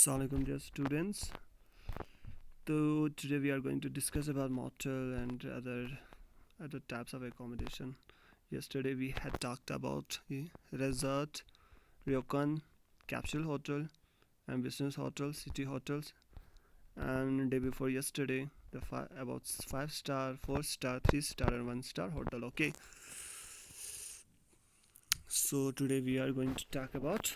Assalamualaikum dear students. So today we are going to discuss about motel and other types of accommodation. Yesterday we had talked about the resort, ryokan, capsule hotel, and business hotel, city hotels, and day before yesterday about 5 star, 4 star, 3 star, and 1 star hotel. Okay. So today we are going to talk about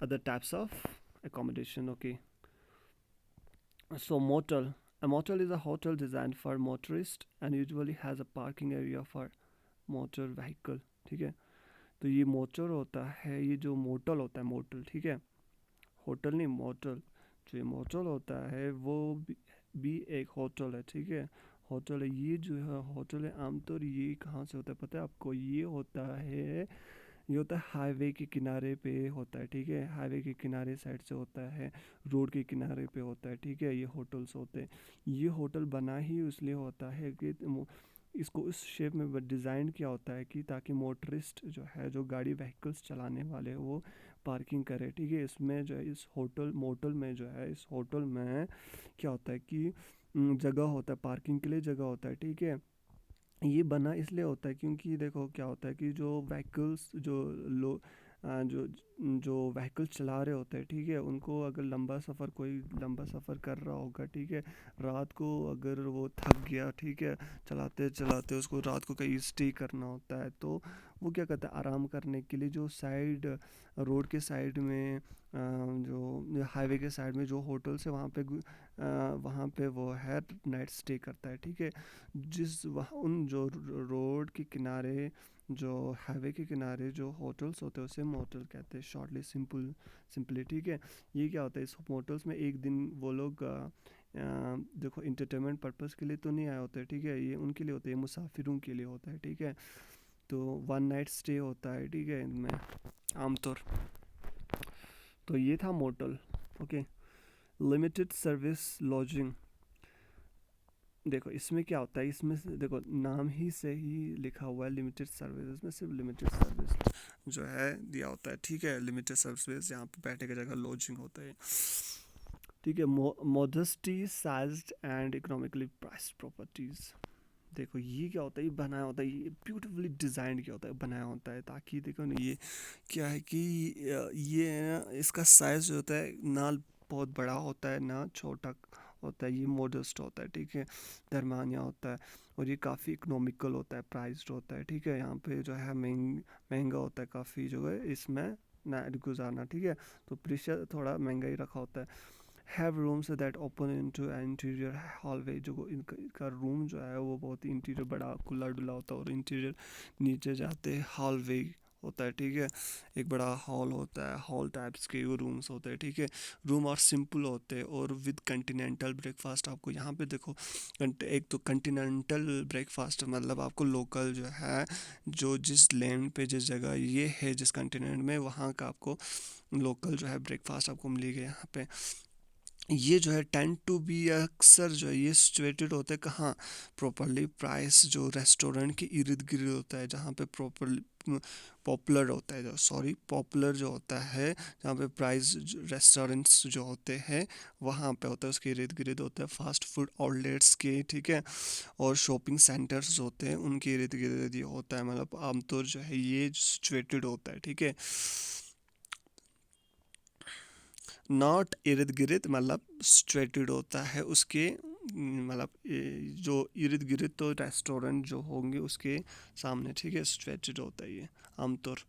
other types of accommodation. Okay. So motel. A motel is a hotel designed for motorists and usually has a parking area for motor vehicle. ठीक है, तो ये motor होता है, ये जो motel होता है, मोटल, ठीक है, होटल नहीं, मोटल। जो ये मोटल होता है वो भी एक होटल है, ठीक है, होटल है। ये जो है होटल है, आमतौर ये कहाँ से होता है पता है आपको? ये होता है हाईवे के किनारे पे होता है, ठीक है, हाईवे के किनारे साइड से होता है, रोड के किनारे पे होता है, ठीक है, ये होटल्स होते हैं। ये होटल बना ही इसलिए होता है कि इसको इस शेप में डिज़ाइन किया होता है कि ताकि मोटरिस्ट जो है, जो गाड़ी व्हीकल्स चलाने वाले वो पार्किंग करे, ठीक है। इसमें जो है, इस होटल मोटल में जो है, इस होटल में क्या होता है कि जगह होता है, पार्किंग के लिए जगह होता है, ठीक है। ये बना इसलिए होता है क्योंकि देखो क्या होता है कि जो व्हीकल्स जो जो व्हीकल चला रहे होते हैं, ठीक है, उनको अगर कोई लंबा सफ़र कर रहा होगा, ठीक है, रात को अगर वो थक गया, ठीक है, चलाते चलाते उसको रात को कहीं स्टे करना होता है, तो वो क्या करता है, आराम करने के लिए जो साइड रोड के साइड में जो हाईवे के साइड में जो होटल्स है वहाँ पे वो है नाइट स्टे करता है, ठीक है। जिस वहाँ उन जो रोड के किनारे, जो हाईवे के किनारे जो होटल्स होते हैं उसे मोटल कहते हैं, शॉर्टली सिंपली, ठीक है। ये क्या होता है, इस मोटल्स में एक दिन वो लोग देखो इंटरटेनमेंट पर्पस के लिए तो नहीं आए होते, ठीक है, ये उनके लिए होता है, ये मुसाफिरों के लिए होता है, ठीक है। तो 1 नाइट स्टे होता है, ठीक है, इनमें आमतौर। तो ये था motel. Okay. Limited service lodging. देखो इसमें क्या होता है, इसमें से देखो नाम ही से ही लिखा हुआ है लिमिटेड सर्विस, इसमें सिर्फ लिमिटेड सर्विस जो है दिया होता है, ठीक है। लिमिटेड सर्विस यहाँ पे बैठने की जगह लॉजिंग होता है, ठीक है। Modesty sized and economically priced properties. देखो ये क्या होता है, ये बनाया होता है, ये ब्यूटीफुली डिज़ाइन किया होता है, बनाया होता है ताकि देखो ना, ये क्या है कि ये है ना, इसका साइज़ जो होता है ना बहुत बड़ा होता है ना छोटा होता है, ये मॉडेस्ट होता है, ठीक है, दरमियाना होता है। और ये काफ़ी इकोनॉमिकल होता है, प्राइस्ड होता है, ठीक है। यहाँ पे जो है महंगा होता है काफ़ी, जो है इसमें नाइट गुजारना, ठीक है। तो प्रेशर थोड़ा महंगा ही रखा होता है। Have rooms that open into interior hallway. जो इनका रूम जो है वो बहुत ही इंटीरियर बड़ा खुला डुला होता है, और इंटीरियर नीचे जाते हॉलवे होता है, ठीक है। एक बड़ा हॉल होता है, हॉल टाइप्स के वो रूम्स होते हैं, ठीक है। रूम और सिंपल होते हैं और विद कंटिनेंटल ब्रेकफास्ट। आपको यहाँ पे देखो एक तो कंटिनेंटल ब्रेकफास्ट मतलब आपको लोकल जो है, जो जिस लैंड पे जिस जगह ये है, जिस कंटिनेंट में, वहाँ का आपको लोकल जो है ब्रेकफास्ट आपको मिलेगा यहाँ पे। ये जो है टेंड टू बी अक्सर जो है ये सिचुएटेड होते हैं कहाँ, प्रॉपरली प्राइस जो रेस्टोरेंट के इर्द गिर्द होता है, जहाँ पे प्रॉपरली पॉपुलर होता है, जो सॉरी पॉपुलर जो होता है, जहाँ पे प्राइस रेस्टोरेंट्स जो होते हैं वहाँ पे होता है, उसके इर्द गिर्द होता है फास्ट फूड आउटलेट्स के, ठीक है, और शॉपिंग सेंटर्स होते हैं उनके इर्द गिर्द ये होता है, मतलब आमतौर जो है ये सिचुएटेड होता है, ठीक है। नॉट इर्द गिर्द मतलब सिचुएटेड होता है उसके मतलब जो इर्द गिर्द तो रेस्टोरेंट जो होंगे उसके सामने, ठीक है, सिचुएटेड होता है ये आमतौर।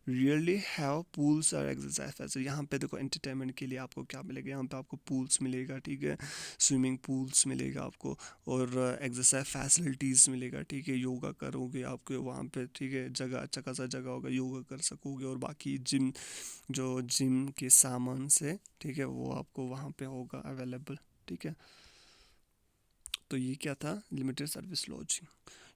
रियली हैव पूल्स और एक्सरसाइज फैसिलिटी। यहाँ पे देखो एंटरटेनमेंट के लिए आपको क्या मिलेगा, यहाँ पे आपको पूल्स मिलेगा, ठीक है, स्विमिंग पूल्स मिलेगा आपको, और एक्सरसाइज फैसिलिटीज़ मिलेगा, ठीक है। योगा करोगे आपके वहाँ पे, ठीक है, जगह अच्छा खासा जगह होगा, योगा कर सकोगे, और बाकी जिम के सामान से, ठीक है, वो आपको वहाँ पे होगा अवेलेबल, ठीक है। तो ये क्या था, limited service lodging.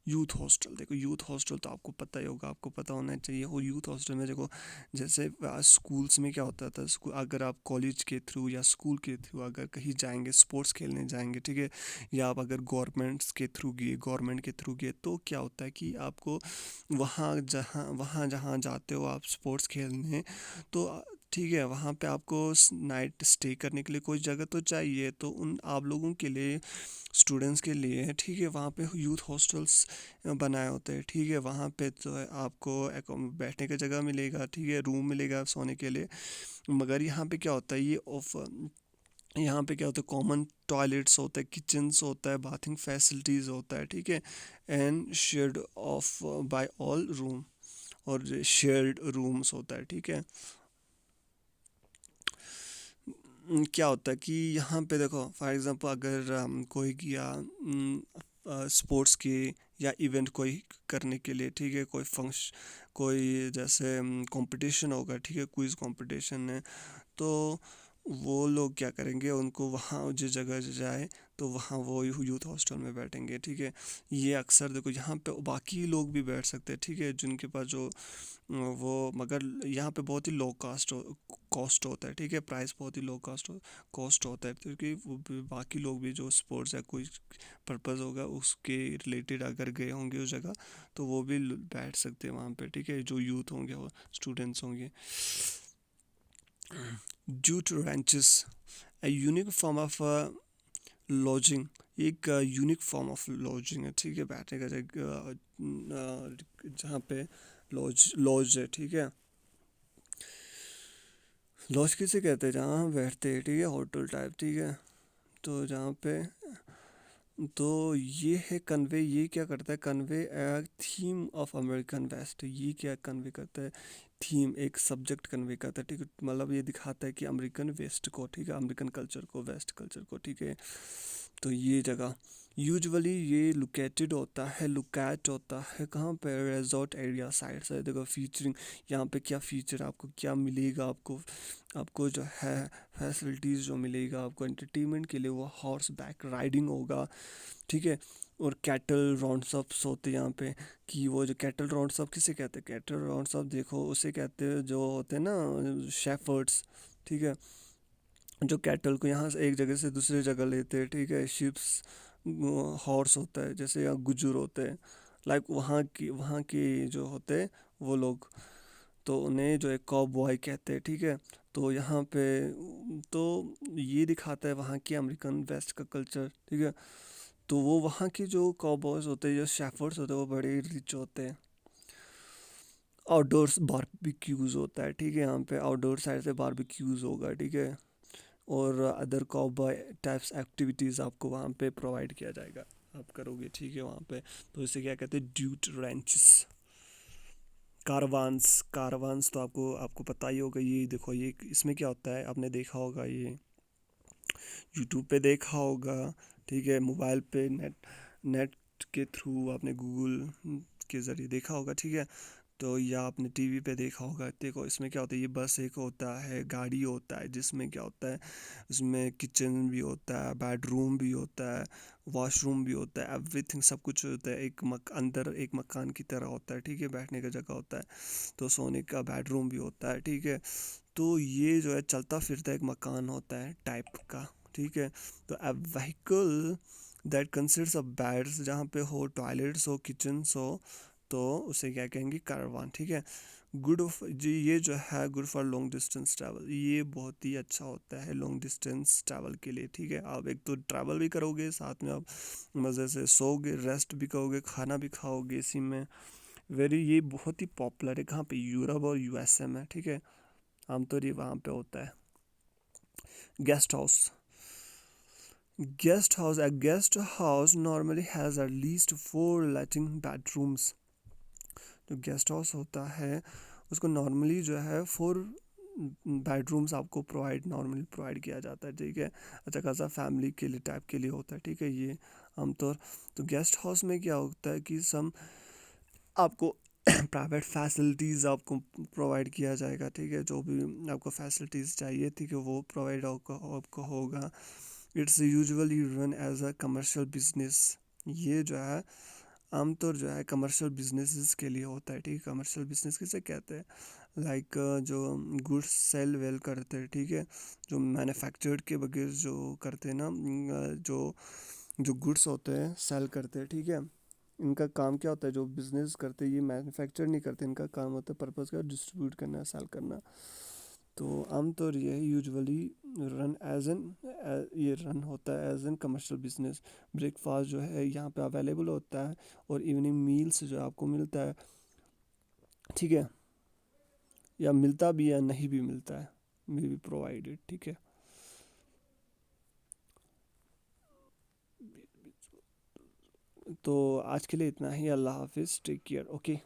Youth hostel. देखो यूथ हॉस्टल तो आपको पता ही होगा, आपको पता होना चाहिए। और यूथ हॉस्टल में देखो जैसे स्कूल्स में क्या होता था, स्कूल अगर आप कॉलेज के थ्रू या स्कूल के थ्रू अगर कहीं जाएंगे, स्पोर्ट्स खेलने जाएंगे, ठीक है, या आप अगर गवर्नमेंट के थ्रू गए, तो क्या होता है कि आपको वहाँ जहाँ जहाँ जाते हो आप स्पोर्ट्स खेलने, तो ठीक है, वहाँ पे आपको नाइट स्टे करने के लिए कोई जगह तो चाहिए, तो उन आप लोगों के लिए, स्टूडेंट्स के लिए, ठीक है, वहाँ पे यूथ हॉस्टल्स बनाए होते हैं। ठीक है, वहाँ पे तो है आपको बैठने की जगह मिलेगा, ठीक है, रूम मिलेगा सोने के लिए। मगर यहाँ पे क्या होता है, ये ऑफ यहाँ पे क्या होता है, कॉमन टॉयलेट्स होता है, किचन्स होता है, बाथिंग फैसिलिटीज़ होता है, ठीक है, and shared of by all room, और शेयर्ड रूम्स होता है, ठीक है। क्या होता है कि यहाँ पे देखो, फॉर एग्जांपल अगर कोई किया स्पोर्ट्स की या इवेंट कोई करने के लिए, ठीक है, कोई फंक्शन, कोई जैसे कंपटीशन होगा, ठीक है, क्विज कंपटीशन है, तो वो लोग क्या करेंगे, उनको वहाँ जिस जगह जाए तो वहाँ वो यूथ हॉस्टल में बैठेंगे, ठीक है। ये अक्सर देखो यहाँ पे बाकी लोग भी बैठ सकते हैं, ठीक है, जिनके पास जो वो, मगर यहाँ पे बहुत ही लो कॉस्ट होता है, ठीक है, प्राइस बहुत ही लो कॉस्ट होता है, क्योंकि वो बाकी लोग भी जो स्पोर्ट्स या कोई पर्पज़ होगा उसके रिलेटेड अगर गए होंगे उस जगह, तो वो भी बैठ सकते हैं वहाँ पे, ठीक है, जो यूथ होंगे वो स्टूडेंट्स होंगे। Jute ranches, a unique form of lodging, एक यूनिक फॉर्म ऑफ लॉजिंग है, ठीक है, बैठने का जगह जहाँ पे लॉज है, ठीक है। लॉज किसे कहते हैं, जहाँ हम बैठते हैं, ठीक है, होटल टाइप, ठीक है। तो जहाँ पे, तो ये है कन्वे, ये क्या करता है, convey theme of American west, ये क्या कन्वे करता है, थीम, एक सब्जेक्ट कन्वे करता है, ठीक है, मतलब ये दिखाता है कि अमेरिकन वेस्ट को, ठीक है, अमेरिकन कल्चर को, वेस्ट कल्चर को, ठीक है। तो ये जगह यूजुअली ये लोकेटेड होता है, लोकेट होता है कहाँ पे, रिजॉर्ट एरिया साइड से। देखो फीचरिंग, यहाँ पे क्या फीचर आपको क्या मिलेगा, आपको आपको जो है फैसिलिटीज़ जो मिलेगा आपको एंटरटेनमेंट के लिए, वो हॉर्स बैक राइडिंग होगा, ठीक है। और कैटल राउंड्स होते हैं यहाँ पे, कि वो जो कैटल राउंड्स किसे कहते हैं, कैटल राउंड्स देखो उसे कहते हैं जो होते हैं ना शेफर्ड्स, ठीक है, जो कैटल को यहाँ से एक जगह से दूसरी जगह लेते हैं, ठीक है। शिप्स, हॉर्स होता है, जैसे यहाँ गुजर होते हैं, लाइक वहाँ की जो होते हैं वो लोग, तो उन्हें जो है कॉबॉय कहते हैं, ठीक है। तो यहाँ पे तो ये दिखाता है वहाँ की अमेरिकन वेस्ट का कल्चर, ठीक है। तो वो वहाँ के जो कॉबॉयज होते हैं, जो शेफर्ड्स होते हैं, वो बड़े रिच होते हैं। आउटडोर्स बारबेक्यूज़ होता है, ठीक है, यहाँ पे आउटडोर साइड से बारबेक्यूज़ होगा, ठीक है। और अदर कॉबॉय टाइप्स एक्टिविटीज़ आपको वहाँ पे प्रोवाइड किया जाएगा, आप करोगे, ठीक है, वहाँ पे। तो इसे क्या कहते हैं, ड्यूट रेंचेस। कारवान्स तो आपको आपको पता ही होगा, ये देखो, ये इसमें क्या होता है, आपने देखा होगा, ये यूट्यूब पे देखा होगा, ठीक है, मोबाइल पे नेट के थ्रू आपने गूगल के ज़रिए देखा होगा, ठीक है। तो या आपने टीवी पे देखा होगा। देखो इसमें क्या होता है, ये बस एक होता है, गाड़ी होता है, जिसमें क्या होता है, उसमें किचन भी होता है, बेडरूम भी होता है, वॉशरूम भी होता है, एवरीथिंग सब कुछ होता है, अंदर एक मकान की तरह होता है, ठीक है, बैठने का जगह होता है, तो सोने का बेडरूम भी होता है, ठीक है। तो ये जो है चलता फिरता एक मकान होता है टाइप का, ठीक है। तो a vehicle that consist of beds, जहाँ पे हो टॉयलेट्स हो, किचन्स हो, तो उसे क्या कहेंगे, कारवान, ठीक है। गुड जी, ये जो है good for long distance travel, ये बहुत ही अच्छा होता है लॉन्ग डिस्टेंस ट्रैवल के लिए, ठीक है। आप एक तो ट्रैवल भी करोगे, साथ में आप मज़े से सोओगे, रेस्ट भी करोगे, खाना भी खाओगे इसी में। ये बहुत ही पॉपुलर है, कहाँ पे, यूरोप और यूएसए में, ठीक है, आमतौर ये वहाँ पे होता है। Guest house, a guest house normally has at least 4 letting bedrooms। जो गेस्ट हाउस होता है उसको नॉर्मली जो है 4 बेडरूम्स आपको नॉर्मली प्रोवाइड किया जाता है, ठीक है। अच्छा खासा फैमिली के लिए टाइप के लिए होता है, ठीक है, ये आमतौर। तो गेस्ट हाउस में क्या होता है कि सम आपको प्राइवेट फैसिलिटीज़ आपको प्रोवाइड किया जाएगा, ठीक है, जो भी आपको फैसिलिटीज़ चाहिए, ठीक है, वो प्रोवाइड आपको होगा। It's usually run as a commercial business, ये जो है आमतौर जो है कमर्शियल बिजनेसेस के लिए होता है, ठीक है। कमर्शियल बिजनेस किसे कहते हैं, लाइक जो गुड्स सेल वेल करते हैं, ठीक है, जो मैन्युफैक्चर्ड के बगैर जो करते हैं ना, जो जो गुड्स होते हैं सेल करते हैं, ठीक है। इनका काम क्या होता है, जो बिजनेस करते हैं ये मैन्युफैक्चर नहीं करते, इनका काम होता है पर्पज़ का डिस्ट्रीब्यूट करना, सेल करना। तो आमतौर ये यूजुअली रन एज एन ये रन होता है as an commercial business. Breakfast जो है यहाँ पे अवेलेबल होता है और इवनिंग मील्स जो आपको मिलता है, ठीक है, या मिलता भी है नहीं भी मिलता है, मे बी प्रोवाइडेड, ठीक है। तो आज के लिए इतना ही, अल्लाह हाफिज़, टेक केयर, ओके।